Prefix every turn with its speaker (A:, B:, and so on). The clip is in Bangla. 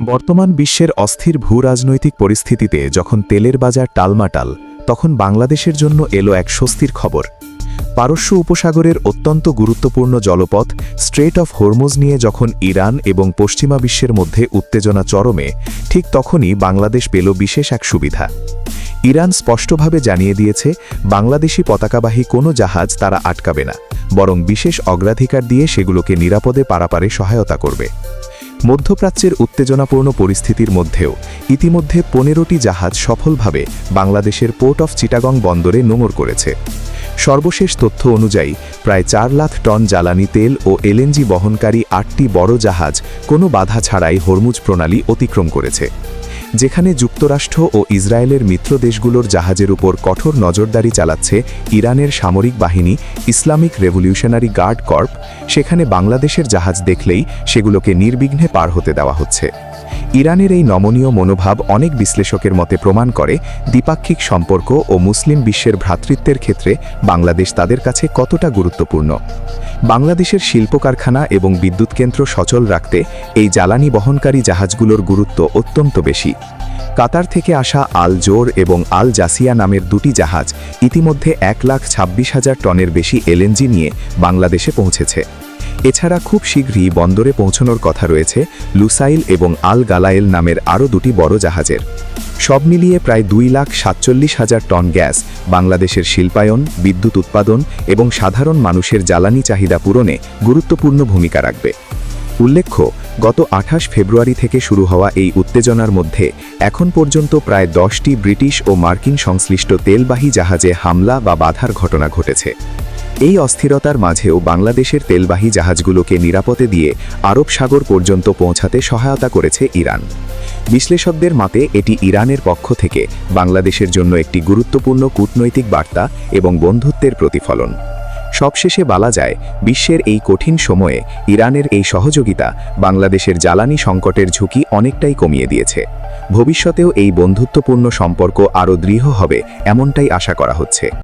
A: বর্তমান বিশ্বের অস্থির ভূরাজনৈতিক পরিস্থিতিতে যখন তেলের বাজার টালমাটাল তখন বাংলাদেশের জন্য এলো এক স্বস্তির খবর। পারস্য উপসাগরের অত্যন্ত গুরুত্বপূর্ণ জলপথ স্ট্রেট অফ হরমুজ নিয়ে যখন ইরান এবং পশ্চিমা বিশ্বের মধ্যে উত্তেজনা চরমে, ঠিক তখনই বাংলাদেশ পেল বিশেষ এক সুবিধা। ইরান স্পষ্টভাবে জানিয়ে দিয়েছে, বাংলাদেশি পতাকাবাহী কোনো জাহাজ তারা আটকাবে না, বরং বিশেষ অগ্রাধিকার দিয়ে সেগুলোকে নিরাপদে পারাপারে সহায়তা করবে। মধ্যপ্রাচ্যের উত্তেজনাপূর্ণ পরিস্থিতির মধ্যেও ইতিমধ্যে 15টি জাহাজ সফলভাবে বাংলাদেশের পোর্ট অফ চিটাগং বন্দরে নোঙর করেছে। সর্বশেষ তথ্য অনুযায়ী প্রায় 4 লাখ টন জ্বালানি তেল ও এলএনজি বহনকারী 8টি বড় জাহাজ কোনো বাধা ছাড়াই হরমুজ প্রণালী অতিক্রম করেছে। যেখানে যুক্তরাষ্ট্র ও ইসরায়েলের মিত্র দেশগুলোর জাহাজের উপর কঠোর নজরদারি চালাচ্ছে ইরানের সামরিক বাহিনী ইসলামিক রেভলিউশনারি গার্ড কর্প, সেখানে বাংলাদেশের জাহাজ দেখলেই সেগুলোকে নির্বিঘ্নে পার হতে দেওয়া হচ্ছে। ইরানের এই নমনীয় মনোভাব অনেক বিশ্লেষকের মতে প্রমাণ করে দ্বিপাক্ষিক সম্পর্ক ও মুসলিম বিশ্বের ভ্রাতৃত্বের ক্ষেত্রে বাংলাদেশ তাদের কাছে কতটা গুরুত্বপূর্ণ। বাংলাদেশের শিল্প কারখানা এবং বিদ্যুৎ কেন্দ্র সচল রাখতে এই জ্বালানি বহনকারী জাহাজগুলোর গুরুত্ব অত্যন্ত বেশি। কাতার থেকে আসা আল জোর এবং আল জাসিয়া নামের দুটি জাহাজ ইতিমধ্যে 1,26,000 টনের বেশি এলএনজি নিয়ে বাংলাদেশে পৌঁছেছে। এছাড়া খুব শীঘ্রই বন্দরে পৌঁছানোর কথা রয়েছে লুসাইল এবং আল গালায়েল নামের আরও দুটি বড় জাহাজের। সব মিলিয়ে প্রায় 2,47,000 টন গ্যাস বাংলাদেশের শিল্পায়ন, বিদ্যুৎ উৎপাদন এবং সাধারণ মানুষের জ্বালানি চাহিদা পূরণে গুরুত্বপূর্ণ ভূমিকা রাখবে। উল্লেখ্য, গত 28 ফেব্রুয়ারি থেকে শুরু হওয়া এই উত্তেজনার মধ্যে এখন পর্যন্ত প্রায় 10টি ব্রিটিশ ও মার্কিন সংশ্লিষ্ট তেলবাহী জাহাজে হামলা বা বাধার ঘটনা ঘটেছে। এই অস্থিরতার মাঝেও বাংলাদেশের তেলবাহী জাহাজগুলোকে নিরাপদে দিয়ে আরব সাগর পর্যন্ত পৌঁছাতে সহায়তা করেছে ইরান। বিশ্লেষকদের মতে এটি ইরানের পক্ষ থেকে বাংলাদেশের জন্য একটি গুরুত্বপূর্ণ কূটনৈতিক বার্তা এবং বন্ধুত্বের প্রতিফলন। সবশেষে বলা যায়, বিশ্বের এই কঠিন সময়ে ইরানের এই সহযোগিতা বাংলাদেশের জ্বালানি সংকটের ঝুঁকি অনেকটাই কমিয়ে দিয়েছে। ভবিষ্যতেও এই বন্ধুত্বপূর্ণ সম্পর্ক আরও দৃঢ় হবে এমনটাই আশা করা হচ্ছে।